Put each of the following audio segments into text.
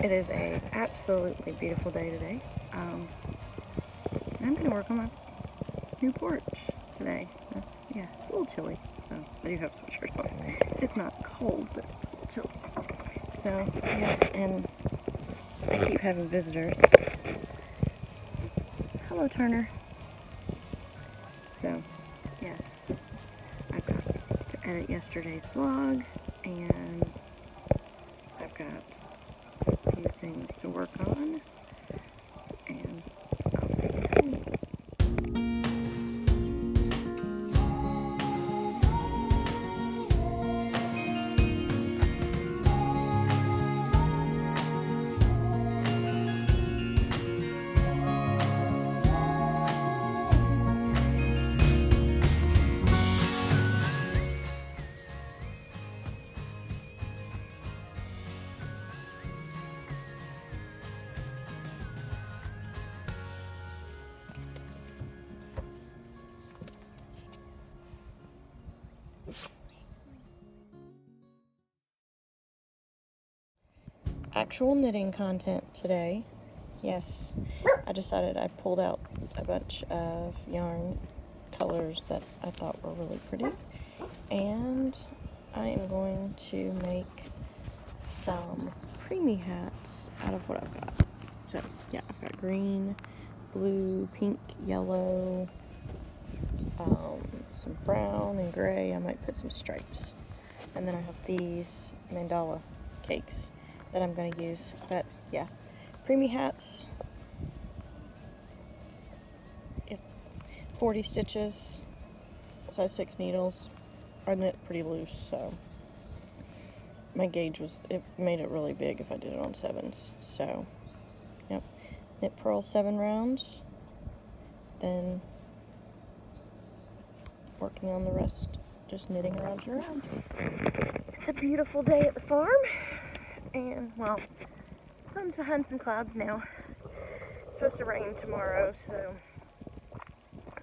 It is a absolutely beautiful day today. I'm going to work on my new porch today. Yeah, it's a little chilly, so I do have some shirts on. It's not cold, but it's a little chilly. So, yeah, and I keep having visitors. Hello, Turner. So, yes, I've got to edit yesterday's vlog, and I've got a few things to work on, and I'll see you soon. Actual knitting content today. Yes, I decided I pulled out a bunch of yarn colors that I thought were really pretty, and I am going to make some preemie hats out of what I've got. So yeah, I've got green, blue, pink, yellow, some brown and gray. I might put some stripes, and then I have these mandala cakes that I'm going to use. But yeah, preemie hats, 40 stitches, size 6 needles. I knit pretty loose, so my gauge it made it really big if I did it on 7s. So yep, knit purl 7 rounds, then working on the rest, just knitting around and around. It's a beautiful day at the farm, and well, sun's behind some clouds now. It's supposed to rain tomorrow, so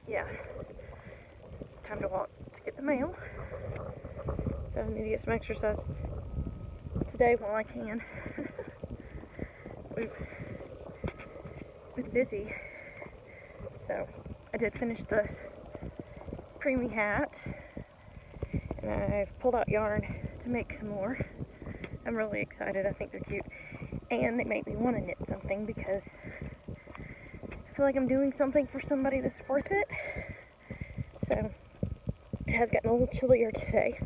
yeah, time to walk to get the mail. So I need to get some exercise today while I can. We've been busy. So I did finish the preemie hat, and I've pulled out yarn to make some more. I'm really excited. I think they're cute, and they make me want to knit something because I feel like I'm doing something for somebody that's worth it. So it has gotten a little chillier today.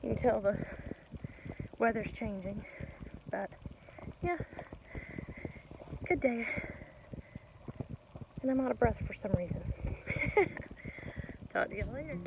You can tell the weather's changing, but yeah, good day. And I'm out of breath for some reason. Talk to you later.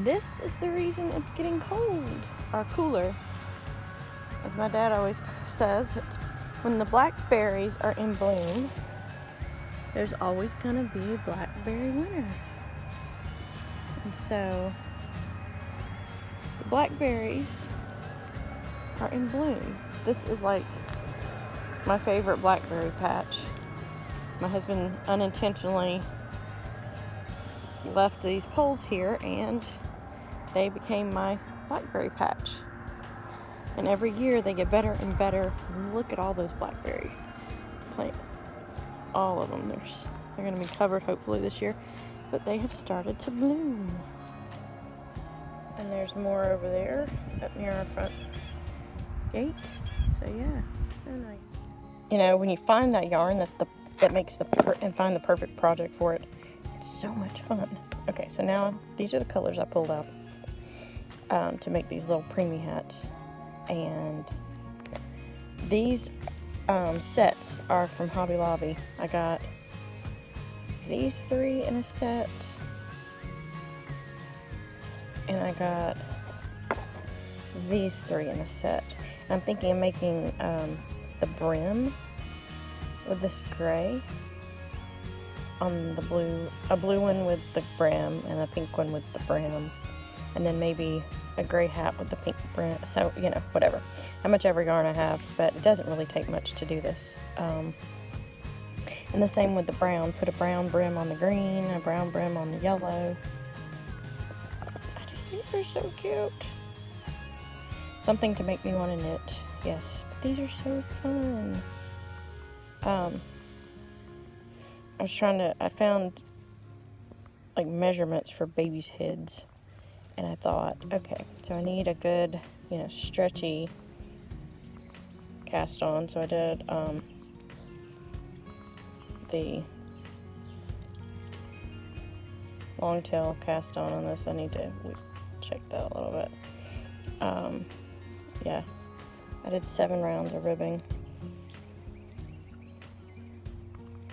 This is the reason it's getting cold, or cooler. As my dad always says, it's when the blackberries are in bloom, there's always going to be a blackberry winter. And so, the blackberries are in bloom. This is like my favorite blackberry patch. My husband unintentionally left these poles here, and they became my blackberry patch. And every year they get better and better. Look at all those blackberry plants. All of them. They're going to be covered hopefully this year, but they have started to bloom. And there's more over there up near our front gate. So yeah, so nice. You know, when you find that yarn that makes and find the perfect project for it, it's so much fun. Okay, so now these are the colors I pulled out to make these little preemie hats. And these sets are from Hobby Lobby. I got these 3 in a set, and I got these 3 in a set. I'm thinking of making the brim with this gray on the blue, a blue one with the brim and a pink one with the brim, and then maybe a gray hat with the pink brim. So, you know, whatever. How much ever yarn I have, but it doesn't really take much to do this. And the same with the brown. Put a brown brim on the green, a brown brim on the yellow. I just think they're so cute. Something to make me want to knit. Yes, but these are so fun. I found like measurements for babies' heads, and I thought, okay, so I need a good, you know, stretchy cast on. So I did the long tail cast on this. I need to check that a little bit. Yeah, I did 7 rounds of ribbing.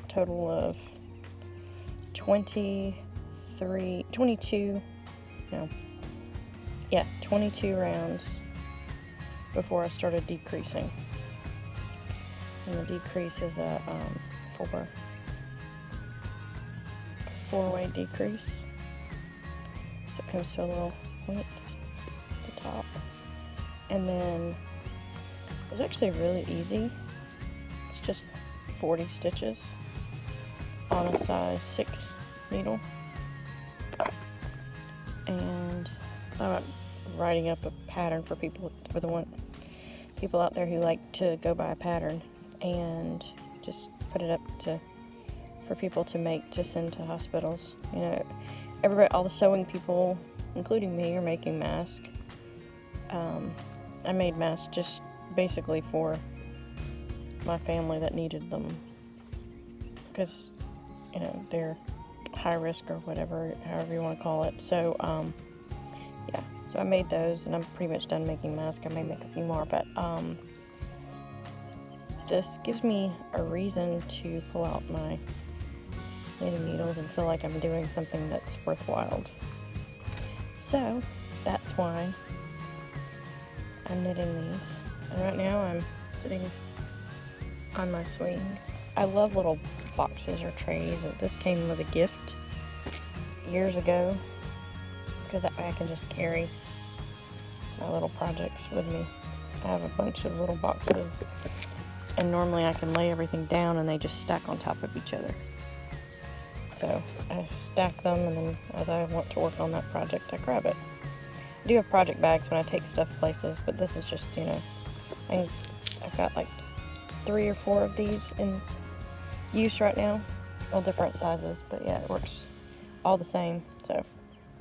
Total of 22 rounds before I started decreasing. And the decrease is a 4-way decrease. So it comes to a little point at the top. And then it's actually really easy. It's just 40 stitches on a size 6 needle. And I'm writing up a pattern for people out there who like to go by a pattern, and just put it up for people to make to send to hospitals. You know, everybody, all the sewing people, including me, are making masks. I made masks just basically for my family that needed them, because, you know, they're high risk or whatever, however you want to call it. So yeah, so I made those, and I'm pretty much done making masks. I may make a few more, but this gives me a reason to pull out my knitting needles and feel like I'm doing something that's worthwhile. So that's why I'm knitting these. And right now I'm sitting on my swing. I love little boxes or trays. This came with a gift years ago, because that way I can just carry my little projects with me. I have a bunch of little boxes, and normally I can lay everything down and they just stack on top of each other. So I stack them, and then as I want to work on that project, I grab it. I do have project bags when I take stuff places, but this is just, you know, I've got like 3 or 4 of these in use right now. All different sizes, but yeah, it works all the same. So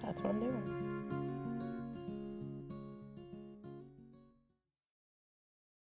that's what I'm doing.